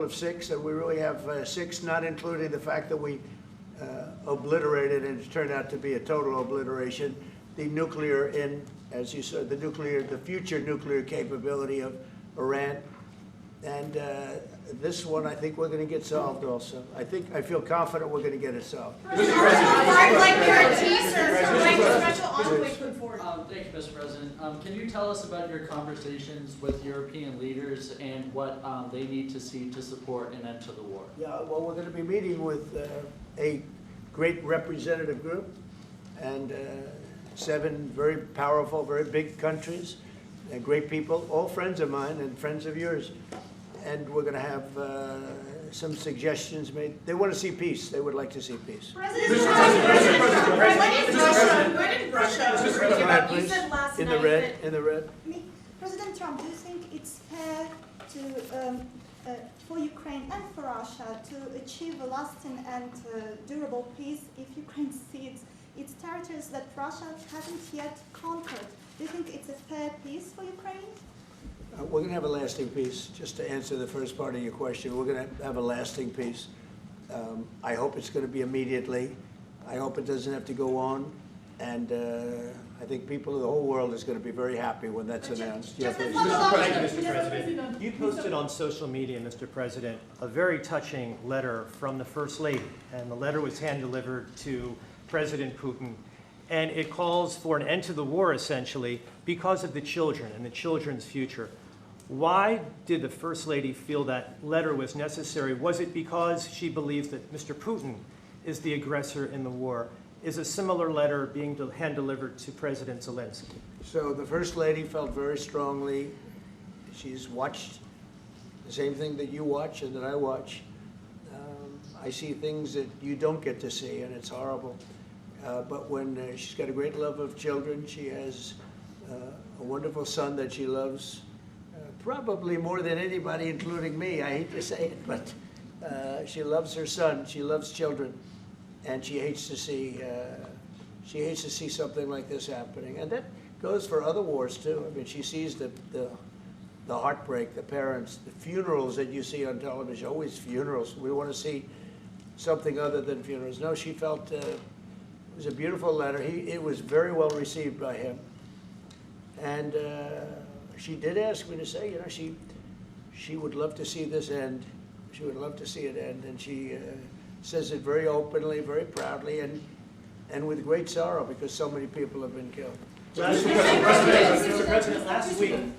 of six, and we really have six, not including the fact that we obliterated, and it turned out to be a total obliteration, the nuclear as you said, the future nuclear capability of Iran. And this one, I think we're going to get solved also. I feel confident we're going to get it solved. Thank you, Mr. President. Can you tell us about your conversations with European leaders and what they need to see to support an end to the war? Yeah, well, we're going to be meeting with a great representative group and 7 very powerful, very big countries and great people, all friends of mine and friends of yours. And we're going to have some suggestions made. They want to see peace. They would like to see peace. President Trump, you said last in night the red, in the red. President Trump, do you think it's fair to, for Ukraine and for Russia to achieve a lasting and durable peace if Ukraine cedes its territories that Russia hasn't yet conquered? Do you think it's a fair peace for Ukraine? We're going to have a lasting peace. Just to answer the first part of your question, we're going to have a lasting peace. I hope it's going to be immediately. I hope it doesn't have to go on. And I think people of the whole world is going to be very happy when that's announced. Mr. President, you posted on social media, Mr. President, a very touching letter from the First Lady. And the letter was hand-delivered to President Putin. And it calls for an end to the war, essentially, because of the children and the children's future. Why did the First Lady feel that letter was necessary? Was it because she believes that Mr. Putin is the aggressor in the war? Is a similar letter being hand-delivered to President Zelenskyy? So the First Lady felt very strongly. She's watched the same thing that you watch and that I watch. I see things that you don't get to see, and it's horrible. But when she's got a great love of children, she has a wonderful son that she loves, probably more than anybody, including me. I hate to say it, but she loves her son. She loves children, and she hates to see something like this happening. And that goes for other wars too. I mean, she sees the heartbreak, the parents, the funerals that you see on television. Always funerals. We want to see something other than funerals. No, she felt. It was a beautiful letter. It was very well received by him. And she did ask me to say, she would love to see this end. She would love to see it end. And she says it very openly, very proudly, and with great sorrow because so many people have been killed. Mr. President,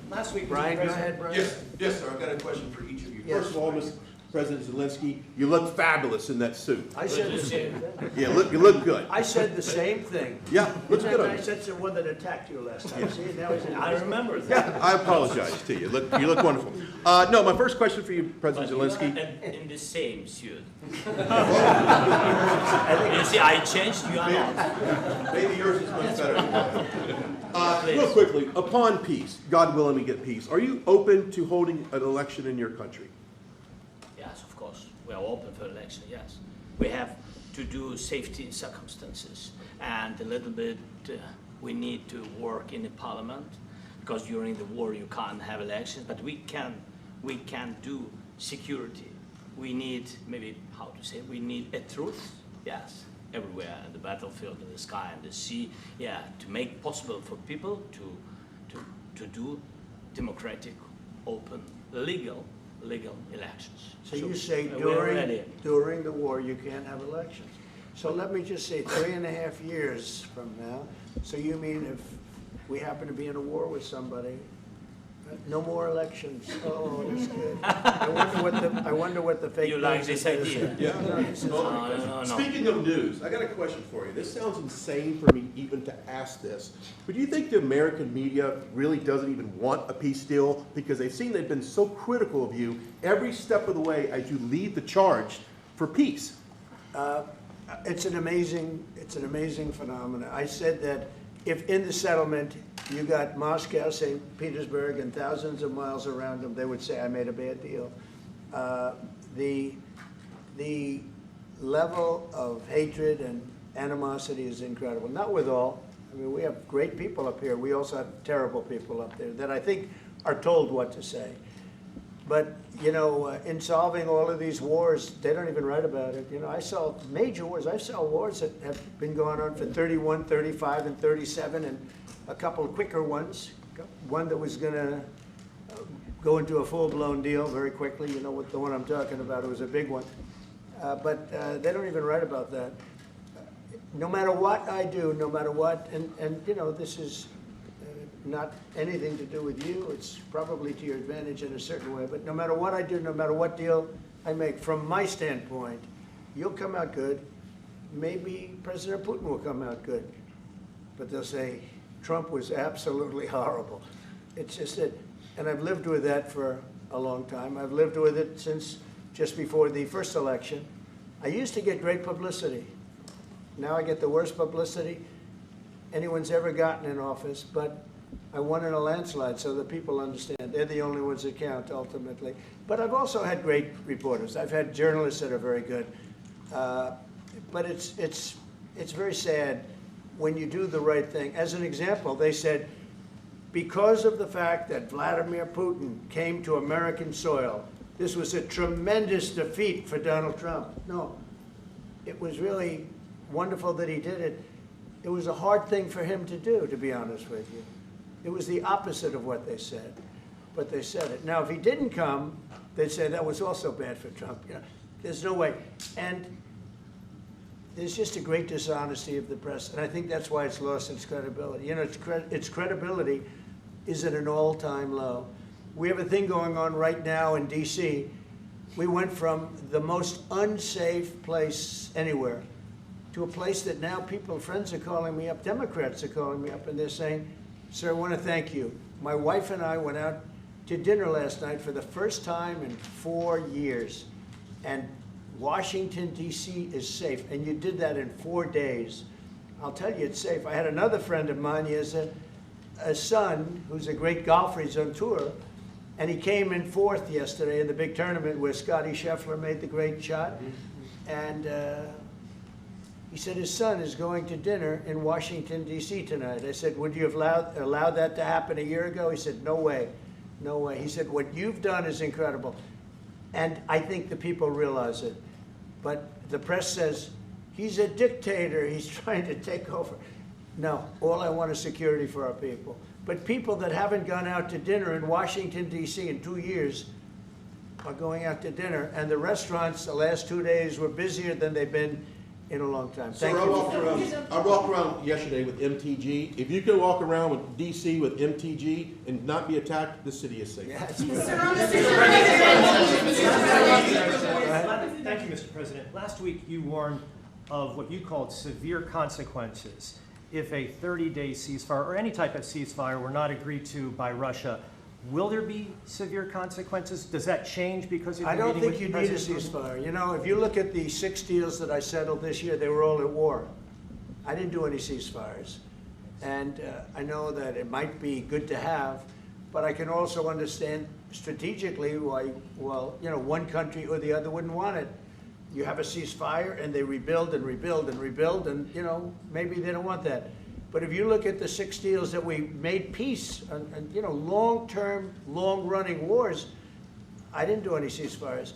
last week, Brian, go ahead, Brian. Yes, sir. I've got a question for each of you. Yes. First of all, Mr. President Zelenskyy, you look fabulous in that suit. I said the same thing. Yeah, you look good. I said the same thing. Yeah, looks good on I you. said the one that attacked you last time. See, now he's I remember that. Yeah, I apologize to you. You look wonderful. No, my first question for you, President Zelenskyy. In the same suit. You see, I changed, you are not. Maybe yours is much better than mine. Real quickly, upon peace, God willing we get peace, are you open to holding an election in your country? Yes, of course. We are open for election, yes. We have to do safety circumstances. And a little bit, we need to work in the parliament, because during the war you can't have elections, but we can do security. We need, maybe, how to say, we need a truth, yes, everywhere, in the battlefield, in the sky, in the sea, yeah, to make possible for people to do democratic, open, legal elections. So you say we're during the war you can't have elections. So let me just say 3.5 years from now. So you mean if we happen to be in a war with somebody, no more elections? Oh, that's good. I wonder what the fake You like news this is. idea? Yeah. No. Speaking of news, I got a question for you. This sounds insane for me even to ask this, but do you think the American media really doesn't even want a peace deal because they've been so critical of you every step of the way as you lead the charge for peace? It's an amazing phenomenon. I said that if in the settlement you got Moscow, St. Petersburg, and thousands of miles around them, they would say I made a bad deal. The level of hatred and animosity is incredible. Not with all. I mean, we have great people up here. We also have terrible people up there that I think are told what to say. But, you know, in solving all of these wars, they don't even write about it. You know, I saw major wars. I saw wars that have been going on for 31, 35, and 37, and a couple of quicker ones. One that was going to go into a full-blown deal very quickly. You know what the one I'm talking about. It was a big one. But they don't even write about that. No matter what I do, no matter what, and you know, this is not anything to do with you. It's probably to your advantage in a certain way. But no matter what I do, no matter what deal I make, from my standpoint, you'll come out good. Maybe President Putin will come out good. But they'll say, Trump was absolutely horrible. It's just that, and I've lived with that for a long time. I've lived with it since just before the first election. I used to get great publicity. Now I get the worst publicity anyone's ever gotten in office, but I won in a landslide, so that people understand. They're the only ones that count, ultimately. But I've also had great reporters. I've had journalists that are very good. But it's very sad when you do the right thing. As an example, they said, because of the fact that Vladimir Putin came to American soil, this was a tremendous defeat for Donald Trump. No, it was really wonderful that he did it. It was a hard thing for him to do, to be honest with you. It was the opposite of what they said, but they said it. Now, if he didn't come, they'd say that was also bad for Trump. You know, there's no way. And there's just a great dishonesty of the press, and I think that's why it's lost its credibility. You know, its credibility is at an all-time low. We have a thing going on right now in D.C. We went from the most unsafe place anywhere to a place that now friends are calling me up, Democrats are calling me up, and they're saying, sir, I want to thank you. My wife and I went out to dinner last night for the first time in 4 years, and Washington, D.C. is safe, and you did that in 4 days. I'll tell you, it's safe. I had another friend of mine. He has a son who's a great golfer. He's on tour, and he came in fourth yesterday in the big tournament where Scotty Scheffler made the great shot, and he said his son is going to dinner in Washington, D.C. tonight. I said, would you have allowed that to happen a year ago? He said, no way, no way. He said, what you've done is incredible. And I think the people realize it. But the press says, he's a dictator, he's trying to take over. No, all I want is security for our people. But people that haven't gone out to dinner in Washington, D.C. in 2 years are going out to dinner. And the restaurants the last 2 days were busier than they've been in a long time. Thank you. I walked around yesterday with MTG. If you can walk around with DC with MTG and not be attacked, the city is safe. Yeah, Thank you, Mr. President. Last week you warned of what you called severe consequences if a 30-day ceasefire or any type of ceasefire were not agreed to by Russia. Will there be severe consequences? Does that change because of I don't think with you need a President Putin? ceasefire. You know, if you look at the 6 deals that I settled this year, they were all at war. I didn't do any ceasefires. And I know that it might be good to have, but I can also understand strategically why, well, you know, one country or the other wouldn't want it. You have a ceasefire and they rebuild and rebuild and rebuild, and, you know, maybe they don't want that. But if you look at the 6 deals that we made peace and you know, long-term, long-running wars, I didn't do any ceasefires.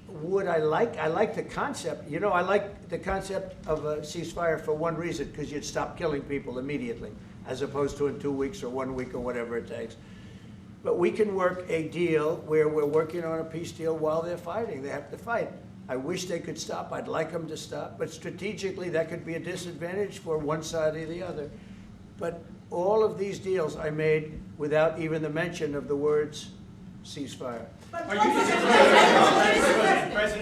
Would I like the concept. You know, I like the concept of a ceasefire for one reason, because you'd stop killing people immediately, as opposed to in 2 weeks or 1 week or whatever it takes. But we can work a deal where we're working on a peace deal while they're fighting. They have to fight. I wish they could stop. I'd like them to stop. But strategically, that could be a disadvantage for one side or the other. But all of these deals I made without even the mention of the words ceasefire. President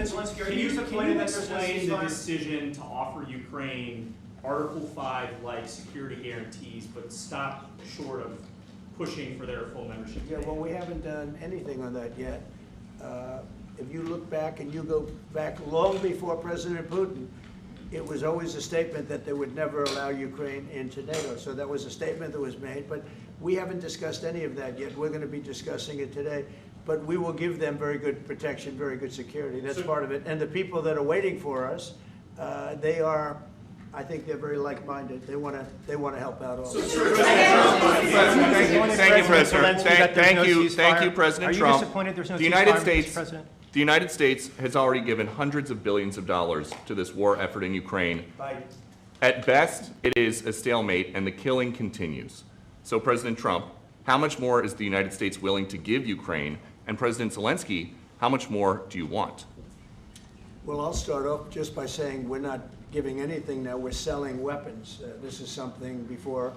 Zelenskyy, can you explain the decision to offer Ukraine Article 5-like security guarantees, but stop short of pushing for their full membership? Yeah, well, we haven't done anything on that yet. If you look back and you go back long before President Putin, it was always a statement that they would never allow Ukraine into NATO. So that was a statement that was made, but we haven't discussed any of that yet. We're going to be discussing it today. But we will give them very good protection, very good security. That's part of it. And the people that are waiting for us, they are I think they're very like-minded. They want to help out all. Thank you, President. Thank you, President Trump. Are you disappointed there's no The ceasefire, United Mr. States, President? the United States has already given hundreds of billions of dollars to this war effort in Ukraine. At best, it is a stalemate, and the killing continues. So, President Trump, how much more is the United States willing to give Ukraine? And President Zelensky, how much more do you want? Well, I'll start off just by saying we're not giving anything now. We're selling weapons. This is something before,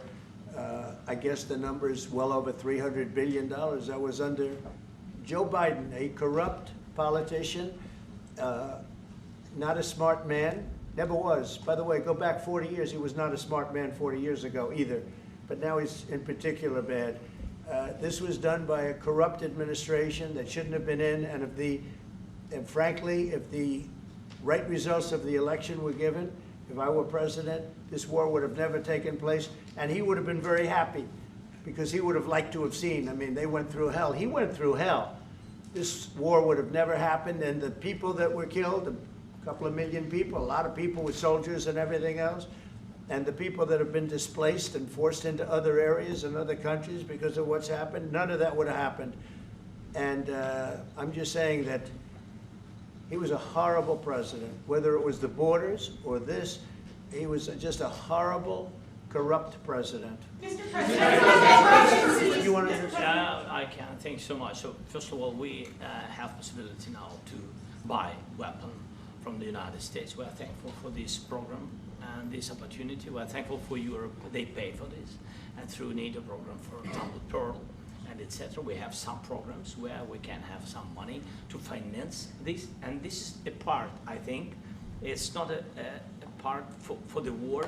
I guess the number is well over $300 billion. That was under Joe Biden, a corrupt politician, not a smart man, never was. By the way, go back 40 years, he was not a smart man 40 years ago either, but now he's in particular bad. This was done by a corrupt administration that shouldn't have been in, and frankly, if the right results of the election were given, if I were president, this war would have never taken place, and he would have been very happy, because he would have liked to have seen. I mean, they went through hell. He went through hell. This war would have never happened, and the people that were killed, a couple of million people, a lot of people with soldiers and everything else, and the people that have been displaced and forced into other areas and other countries because of what's happened, none of that would have happened. And I'm just saying that he was a horrible president, whether it was the borders or this. He was just a horrible, corrupt president. Mr. President, You want to I can. Thank you so much. So first of all, we have possibility now to buy weapon from the United States. We are thankful for this program and this opportunity. We are thankful for Europe. They pay for this. And through NATO program, for example, Pearl and etc., we have some programs where we can have some money to finance this. And this is a part, I think, it's not a part for the war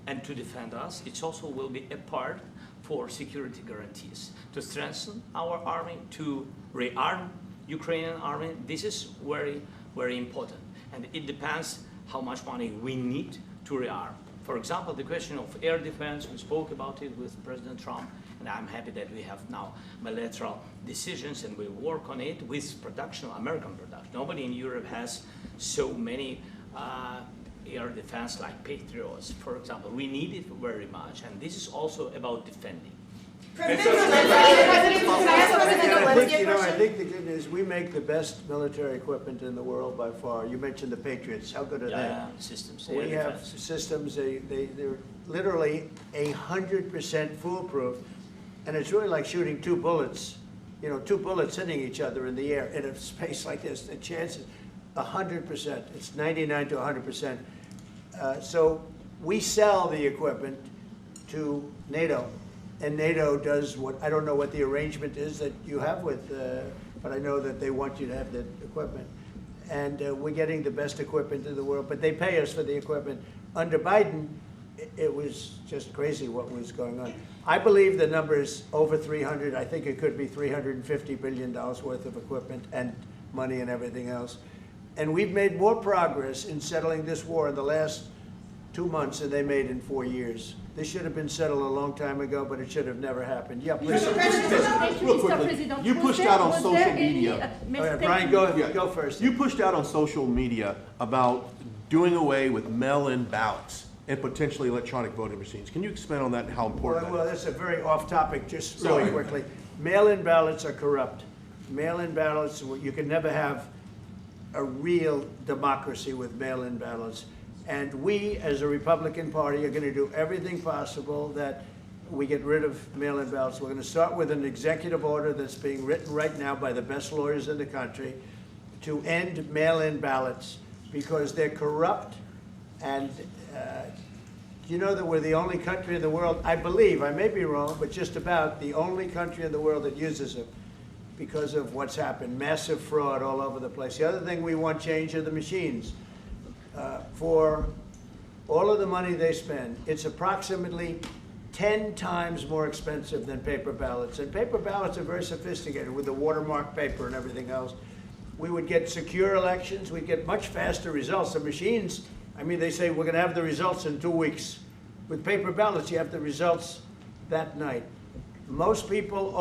and to defend us. It also will be a part for security guarantees, to strengthen our army, to rearm Ukrainian army. This is very, very important. And it depends how much money we need to rearm. For example, the question of air defense, we spoke about it with President Trump, and I'm happy that we have now bilateral decisions and we work on it with production, American production. Nobody in Europe has so many air defense like Patriots, for example. We need it very much, and this is also about defending. I think the good news, we make the best military equipment in the world by far. You mentioned the Patriots. How good are they? Systems. We have systems, they're literally 100% foolproof. And it's really like shooting two bullets, two bullets hitting each other in the air in a space like this. The chance is 100%. It's 99 to 100%. So we sell the equipment to NATO. And NATO does what, I don't know what the arrangement is that you have with, but I know that they want you to have the equipment. And we're getting the best equipment in the world, but they pay us for the equipment. Under Biden, it was just crazy what was going on. I believe the number is over 300. I think it could be $350 billion worth of equipment and money and everything else. And we've made more progress in settling this war in the last 2 months than they made in 4 years. This should have been settled a long time ago, but it should have never happened. Yeah, please. Real quickly, you pushed out on social media. All right, Brian, go first. You pushed out on social media about doing away with mail-in ballots and potentially electronic voting machines. Can you expand on that and how important Well, that is? that's a very off-topic, just really quickly. Mail-in ballots are corrupt. Mail-in ballots, you can never have a real democracy with mail-in ballots. And we, as a Republican Party, are going to do everything possible that we get rid of mail-in ballots. We're going to start with an executive order that's being written right now by the best lawyers in the country to end mail-in ballots because they're corrupt. And you know that we're the only country in the world, I believe, I may be wrong, but just about the only country in the world that uses them because of what's happened. Massive fraud all over the place. The other thing we want change are the machines. For all of the money they spend, it's approximately 10 times more expensive than paper ballots. And paper ballots are very sophisticated with the watermark paper and everything else. We would get secure elections. We'd get much faster results. The machines, I mean, they say we're going to have the results in 2 weeks. With paper ballots, you have the results that night. Most people,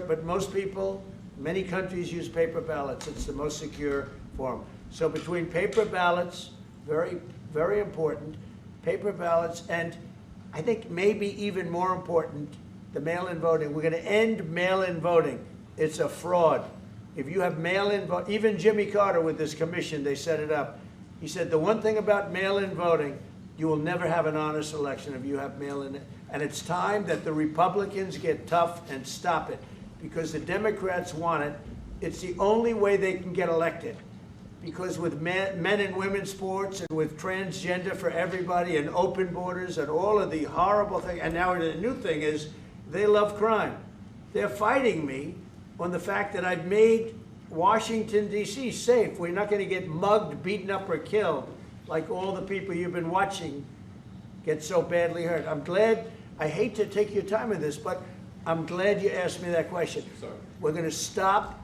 but most people, many countries use paper ballots. It's the most secure form. So between paper ballots, very, very important, paper ballots, and I think maybe even more important, the mail-in voting. We're going to end mail-in voting. It's a fraud. If you have mail-in vote, even Jimmy Carter with this commission, they set it up. He said the one thing about mail-in voting, you will never have an honest election if you have mail-in. And it's time that the Republicans get tough and stop it, because the Democrats want it. It's the only way they can get elected. Because with men and women's sports and with transgender for everybody and open borders and all of the horrible things, and now the new thing is they love crime. They're fighting me on the fact that I've made Washington, D.C. safe. We're not going to get mugged, beaten up, or killed like all the people you've been watching get so badly hurt. I'm glad, I hate to take your time with this, but I'm glad you asked me that question. Sorry. We're going to stop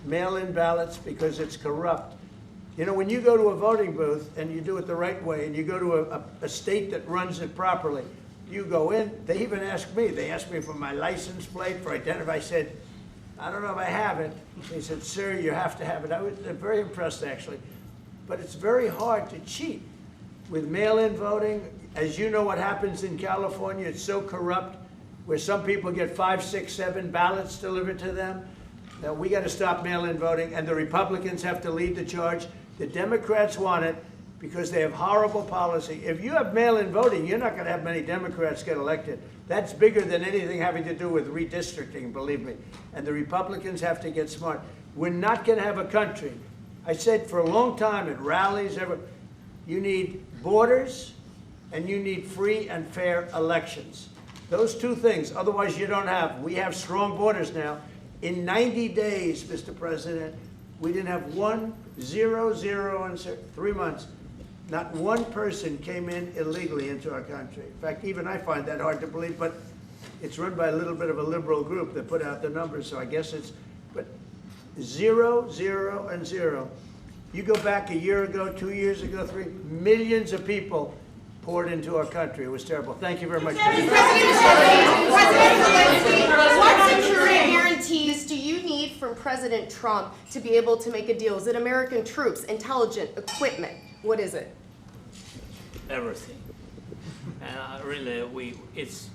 mail-in ballots because it's corrupt. You know, when you go to a voting booth and you do it the right way and you go to a state that runs it properly, you go in, they even ask me, they asked me for my license plate, for identify. I said, I don't know if I have it. They said, sir, you have to have it. I was very impressed, actually. But it's very hard to cheat with mail-in voting. As you know what happens in California, it's so corrupt, where some people get 5, 6, 7 ballots delivered to them. Now, we got to stop mail-in voting, and the Republicans have to lead the charge. The Democrats want it because they have horrible policy. If you have mail-in voting, you're not going to have many Democrats get elected. That's bigger than anything having to do with redistricting, believe me. And the Republicans have to get smart. We're not going to have a country. I said for a long time at rallies, you need borders and you need free and fair elections. Those two things, otherwise you don't have. We have strong borders now. In 90 days, Mr. President, we didn't have 1, 0, 0, and 3 months. Not one person came in illegally into our country. In fact, even I find that hard to believe, but it's run by a little bit of a liberal group that put out the numbers, so I guess it's, but 0, 0, and 0. You go back a year ago, 2 years ago, 3, millions of people poured into our country. It was terrible. Thank you very much. President Zelenskyy, what security guarantees do you need from President Trump to be able to make a deal? Is it American troops, intelligence, equipment? What is it? Everything. And really, it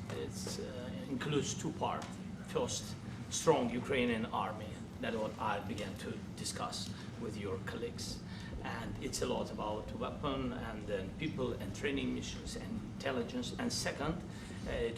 includes 2 parts. First, strong Ukrainian army. That's what I began to discuss with your colleagues. And it's a lot about weapon and then people and training missions and intelligence. And second,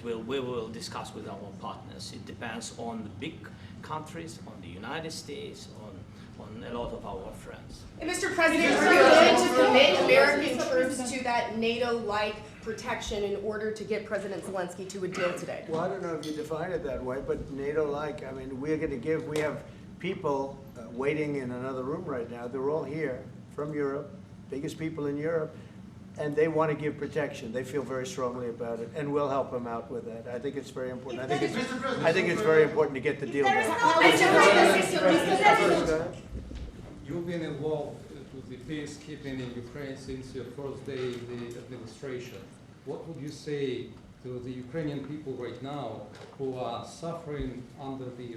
we will discuss with our partners. It depends on the big countries, on the United States, on a lot of our friends. And Mr. President, are you willing to commit American troops to that NATO-like protection in order to get President Zelenskyy to a deal today? Well, I don't know if you define it that way, but NATO-like, I mean, we're going to give, we have people waiting in another room right now. They're all here from Europe, biggest people in Europe, and they want to give protection. They feel very strongly about it, and we'll help them out with that. I think it's very important. I think it's very important to get the deal done. You've been involved with the peacekeeping in Ukraine since your first day in the administration. What would you say to the Ukrainian people right now who are suffering under the